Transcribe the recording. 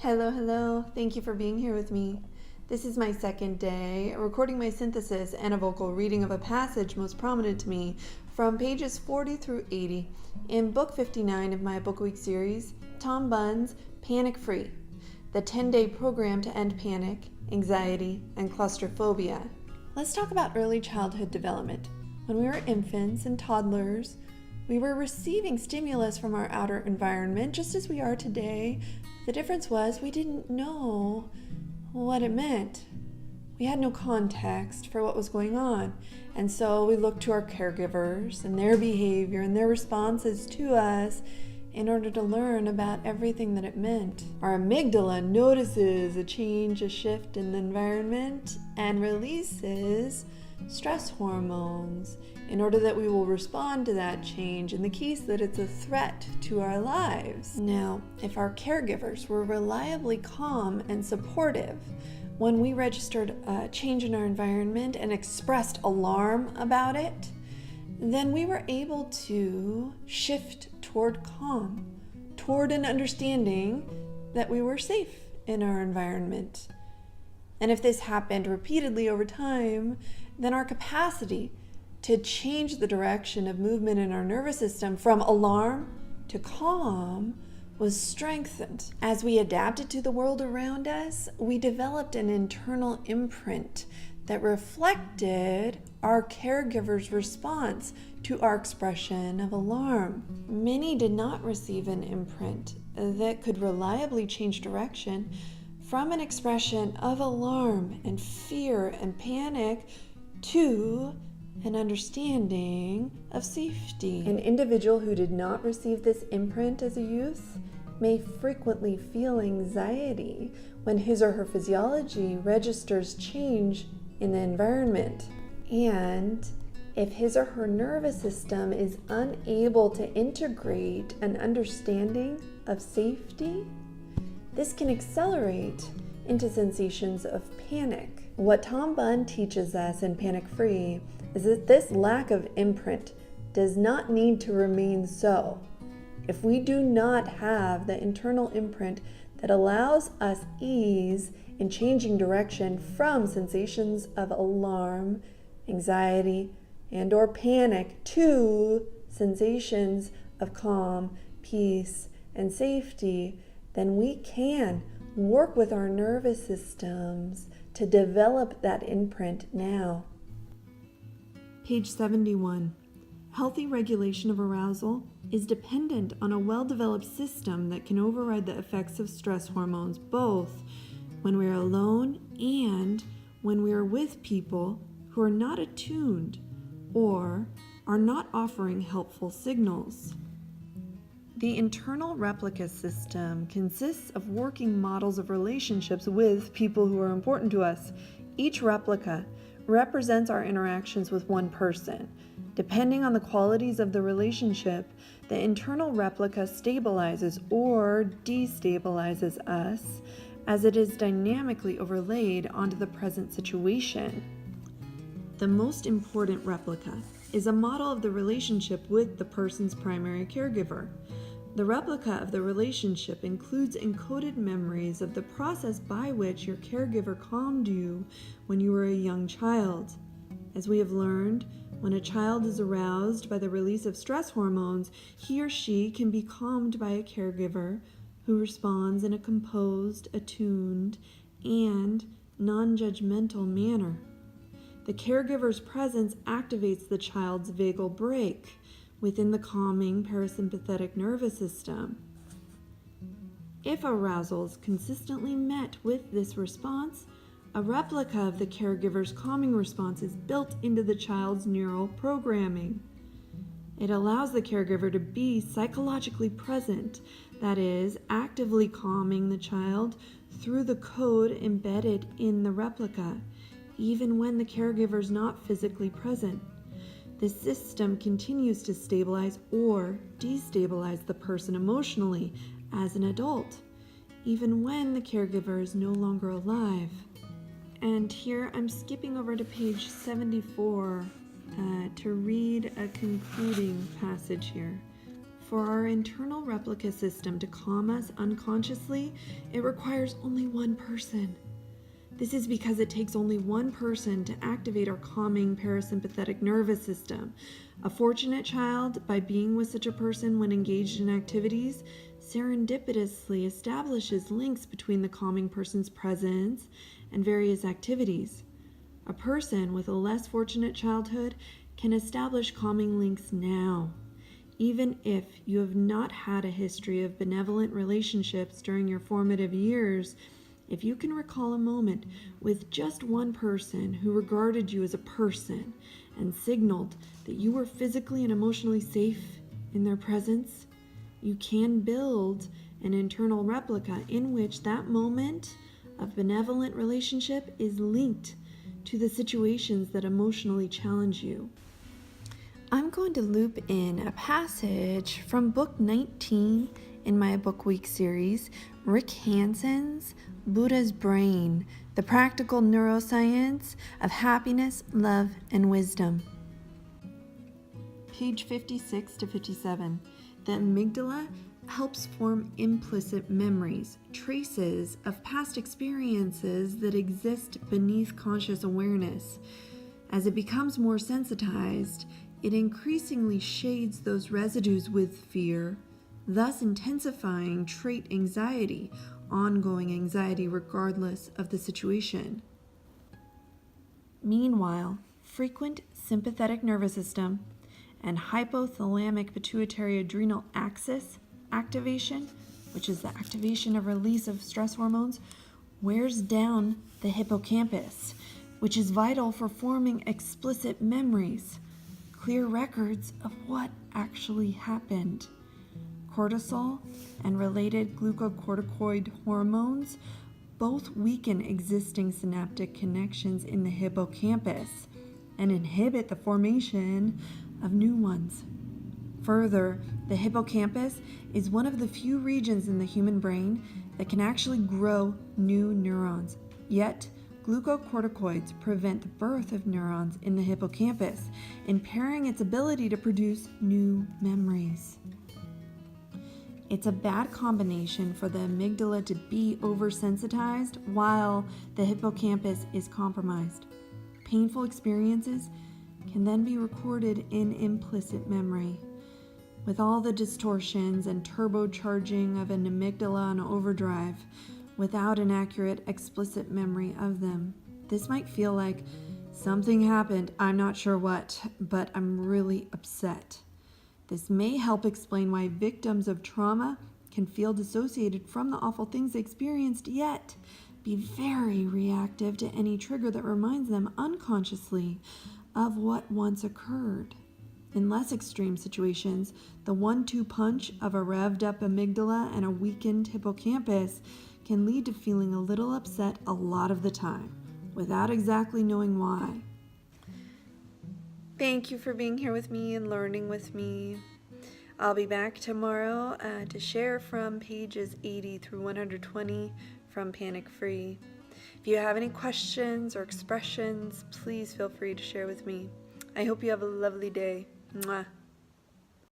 Hello, hello. Thank you for being here with me. This is my second day recording my synthesis and a vocal reading of a passage most prominent to me from pages 40 through 80 in book 59 of my Book Week series, Tom Bunn's Panic Free, the 10-day program to end panic, anxiety, and claustrophobia. Let's talk about early childhood development. When we were infants and toddlers, we were receiving stimulus from our outer environment just as we are today. The difference was we didn't know what it meant. We had no context for what was going on. And so we looked to our caregivers and their behavior and their responses to us in order to learn about everything that it meant. Our amygdala notices a change, a shift in the environment, and releases stress hormones in order that we will respond to that change, and the key is that it's a threat to our lives. Now, if our caregivers were reliably calm and supportive when we registered a change in our environment and expressed alarm about it, then we were able to shift toward calm, toward an understanding that we were safe in our environment. And if this happened repeatedly over time, then our capacity to change the direction of movement in our nervous system from alarm to calm was strengthened. As we adapted to the world around us, we developed an internal imprint that reflected our caregiver's response to our expression of alarm. Many did not receive an imprint that could reliably change direction from an expression of alarm and fear and panic to an understanding of safety. An individual who did not receive this imprint as a youth may frequently feel anxiety when his or her physiology registers change in the environment. And if his or her nervous system is unable to integrate an understanding of safety, this can accelerate into sensations of panic. What Tom Bunn teaches us in Panic Free is that this lack of imprint does not need to remain so. If we do not have the internal imprint that allows us ease in changing direction from sensations of alarm, anxiety, and or panic to sensations of calm, peace, and safety, then we can work with our nervous systems to develop that imprint now. Page 71. Healthy regulation of arousal is dependent on a well-developed system that can override the effects of stress hormones both when we are alone and when we are with people who are not attuned or are not offering helpful signals. The internal replica system consists of working models of relationships with people who are important to us. Each replica represents our interactions with one person. Depending on the qualities of the relationship, the internal replica stabilizes or destabilizes us as it is dynamically overlaid onto the present situation. The most important replica is a model of the relationship with the person's primary caregiver. The replica of the relationship includes encoded memories of the process by which your caregiver calmed you when you were a young child. As we have learned, when a child is aroused by the release of stress hormones, he or she can be calmed by a caregiver who responds in a composed, attuned, and non-judgmental manner. The caregiver's presence activates the child's vagal brake within the calming parasympathetic nervous system. If arousal is consistently met with this response, a replica of the caregiver's calming response is built into the child's neural programming. It allows the caregiver to be psychologically present, that is, actively calming the child through the code embedded in the replica, even when the caregiver is not physically present. The system continues to stabilize or destabilize the person emotionally as an adult, even when the caregiver is no longer alive. And here I'm skipping over to page 74 to read a concluding passage here For our internal replica system to calm us unconsciously, it requires only one person. This is because it takes only one person to activate our calming parasympathetic nervous system. A fortunate child, by being with such a person when engaged in activities, serendipitously establishes links between the calming person's presence and various activities. A person with a less fortunate childhood can establish calming links now. Even if you have not had a history of benevolent relationships during your formative years, if you can recall a moment with just one person who regarded you as a person and signaled that you were physically and emotionally safe in their presence, you can build an internal replica in which that moment of benevolent relationship is linked to the situations that emotionally challenge you. I'm going to loop in a passage from book 19 in my Book Week series, Rick Hanson's Buddha's Brain, the Practical Neuroscience of Happiness, Love, and Wisdom. Page 56 to 57. The amygdala helps form implicit memories, traces of past experiences that exist beneath conscious awareness. As it becomes more sensitized, it increasingly shades those residues with fear, thus intensifying trait anxiety, ongoing anxiety regardless of the situation. Meanwhile, frequent sympathetic nervous system and hypothalamic pituitary adrenal axis activation, which is the activation of release of stress hormones, wears down the hippocampus, which is vital for forming explicit memories, clear records of what actually happened. Cortisol and related glucocorticoid hormones both weaken existing synaptic connections in the hippocampus and inhibit the formation of new ones. Further, the hippocampus is one of the few regions in the human brain that can actually grow new neurons. Yet, glucocorticoids prevent the birth of neurons in the hippocampus, impairing its ability to produce new memories. It's a bad combination for the amygdala to be oversensitized while the hippocampus is compromised. Painful experiences can then be recorded in implicit memory. With all the distortions and turbocharging of an amygdala on overdrive, without an accurate, explicit memory of them, this might feel like something happened, I'm not sure what, but I'm really upset. This may help explain why victims of trauma can feel dissociated from the awful things they experienced, yet be very reactive to any trigger that reminds them unconsciously of what once occurred. In less extreme situations, the 1-2 punch of a revved up amygdala and a weakened hippocampus can lead to feeling a little upset a lot of the time, without exactly knowing why. Thank you for being here with me and learning with me. I'll be back tomorrow to share from pages 80 through 120 from Panic Free. If you have any questions or expressions, please feel free to share with me. I hope you have a lovely day. Mwah.